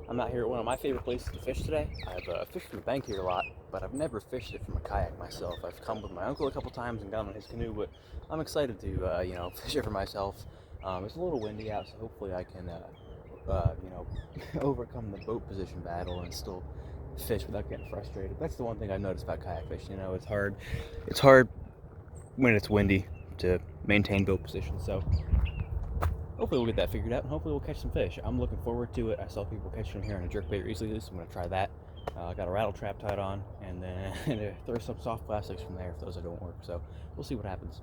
I'm out here at one of my favorite places to fish today. I've fished from the bank here a lot, but I've never fished it from a kayak myself. I've come with my uncle a couple times and gone on his canoe, but I'm excited to, fish it for myself. It's a little windy out, so hopefully I can, overcome the boat position battle and still fish without getting frustrated. That's the one thing I've noticed about kayak fishing. You know, it's hard. It's hard when it's windy to maintain boat position. So hopefully we'll get that figured out, and hopefully we'll catch some fish. I'm looking forward to it. I saw people catching them here on a jerkbait recently, so I'm going to try that. I got a rattle trap tied on, and then throw some soft plastics from there if those don't work. So we'll see what happens.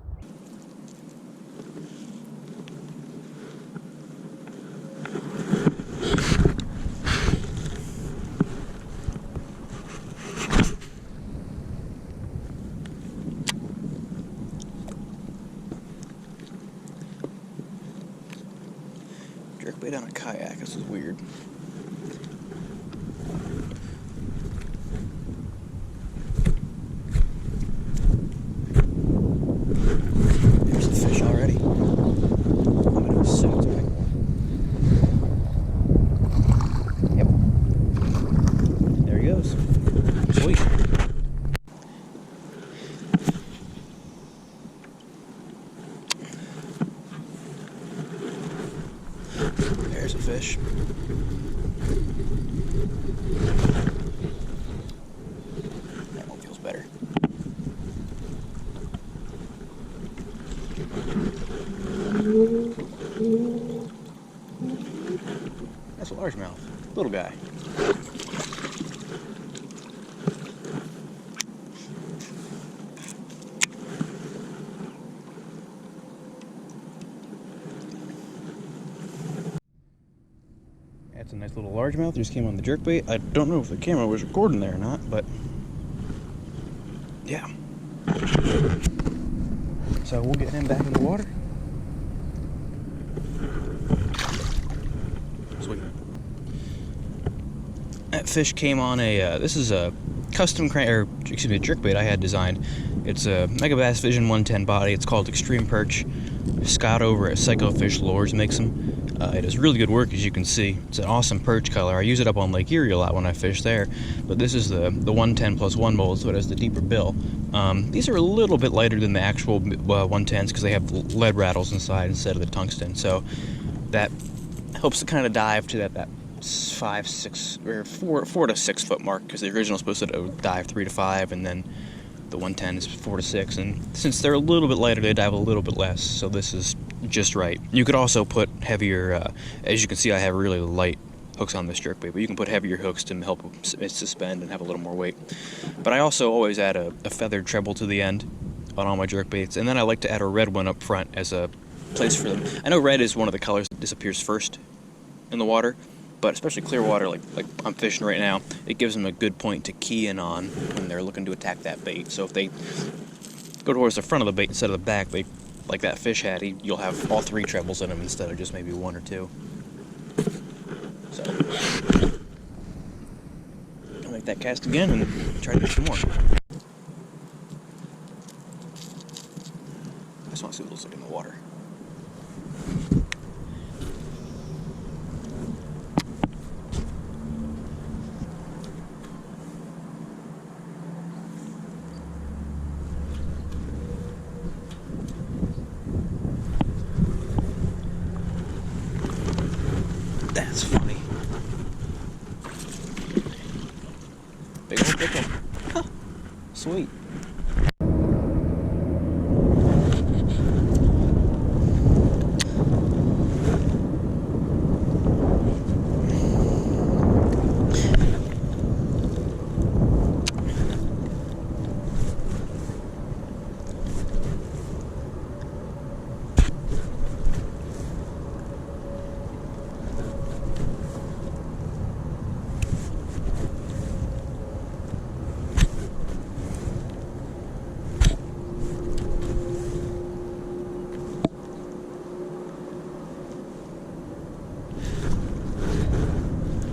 Jerkbait on a kayak, this is weird. There's the fish already. I'm gonna assume it's back. Yep. There he goes. Sweet. There's a fish. That one feels better. That's a largemouth. Little guy. That's a nice little largemouth. Just came on the jerkbait. I don't know if the camera was recording there or not, but yeah. So we'll get him back in the water. Sweet. That fish came on a, this is a custom jerkbait I had designed. It's a Megabass Vision 110 body. It's called Extreme Perch. Scott over at Psycho Fish Lures makes them. It does really good work, as you can see. It's an awesome perch color. I use it up on Lake Erie a lot when I fish there, but this is the 110+1 mold, so it has the deeper bill. These are a little bit lighter than the actual 110s because they have lead rattles inside instead of the tungsten, so that helps to kind of dive to that 5, 6, or 4 to 6 foot mark, because the original is supposed to dive 3 to 5, and then the 110 is 4 to 6, and since they're a little bit lighter, they dive a little bit less, so this is just right. You could also put heavier, as you can see I have really light hooks on this jerkbait, but you can put heavier hooks to help it suspend and have a little more weight. But I also always add a feathered treble to the end on all my jerkbaits, and then I like to add a red one up front as a place for them. I know red is one of the colors that disappears first in the water, but especially clear water like I'm fishing right now, it gives them a good point to key in on when they're looking to attack that bait. So if they go towards the front of the bait instead of the back, like that fish had, you'll have all 3 trebles in them instead of just maybe 1 or 2. So I'll make that cast again and try to get some more. I just want to see what it looks like in the water. That's funny. Big old pickle. Huh. Sweet.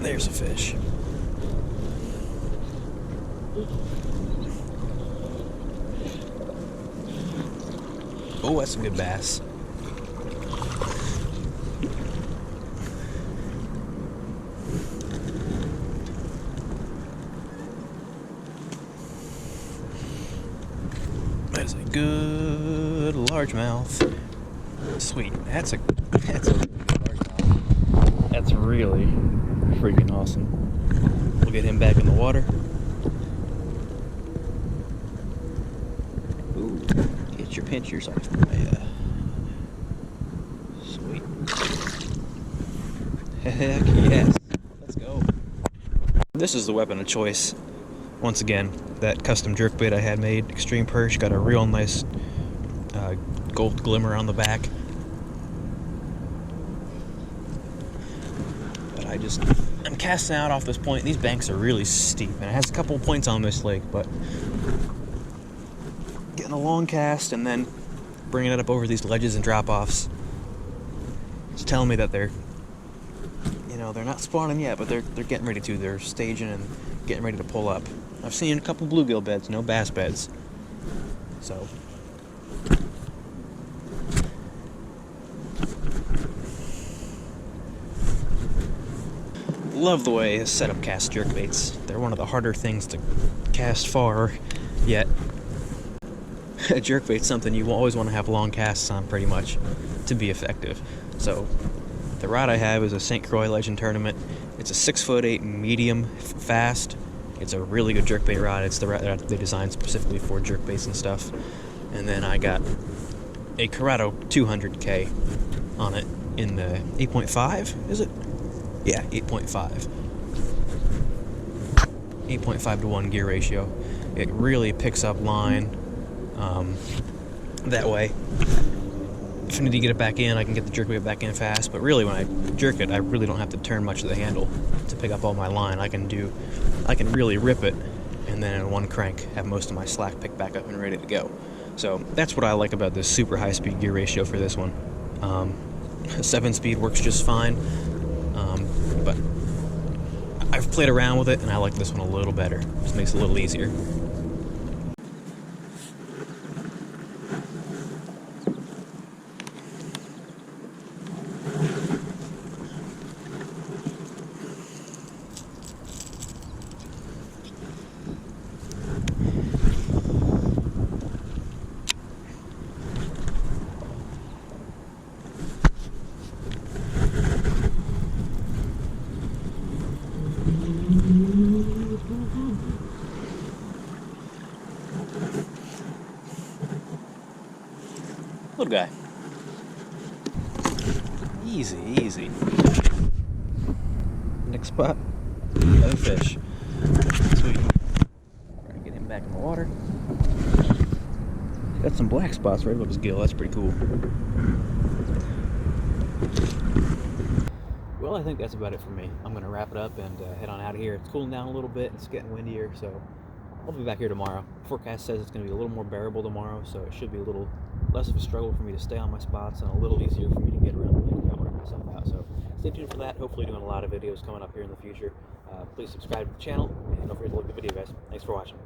There's a fish. Oh, that's a good bass. is a good largemouth. Sweet. That's a largemouth. That's really freaking awesome. We'll get him back in the water. Ooh, get your pinchers off my sweet. Heck yes. Let's go. This is the weapon of choice. Once again, that custom jerkbait I had made, Extreme Perch, got a real nice gold glimmer on the back. But I'm casting out off this point. These banks are really steep, and it has a couple of points on this lake, but getting a long cast and then bringing it up over these ledges and drop-offs, it's telling me that they're not spawning yet, but they're getting ready to. They're staging and getting ready to pull up. I've seen a couple bluegill beds, no bass beds. So love the way setup cast jerkbaits. They're one of the harder things to cast far, yet a jerkbait's something you always want to have long casts on pretty much to be effective. So the rod I have is a St. Croix Legend Tournament. It's a 6'8" medium fast. It's a really good jerkbait rod. It's the rod that they designed specifically for jerkbaits and stuff. And then I got a Corrado 200K on it in the 8.5, is it? Yeah, 8.5. 8.5 to 1 gear ratio. It really picks up line that way. If I need to get it back in, I can get the jerkbait back in fast, but really when I jerk it, I really don't have to turn much of the handle to pick up all my line. I can really rip it, and then in one crank have most of my slack picked back up and ready to go. So that's what I like about this super high-speed gear ratio for this one. 7-speed works just fine, but I've played around with it, and I like this one a little better. Just makes it a little easier. Little guy. Easy, easy. Next spot, another fish. Sweet. Try to get him back in the water. Got some black spots right above his gill. That's pretty cool. Well, I think that's about it for me. I'm going to wrap it up and head on out of here. It's cooling down a little bit. It's getting windier, so I'll be back here tomorrow. Forecast says it's going to be a little more bearable tomorrow, so it should be a little less of a struggle for me to stay on my spots and a little easier for me to get around the lake without wearing myself out. So stay tuned for that. Hopefully doing a lot of videos coming up here in the future. Please subscribe to the channel, and don't forget to like the video, guys. Thanks for watching.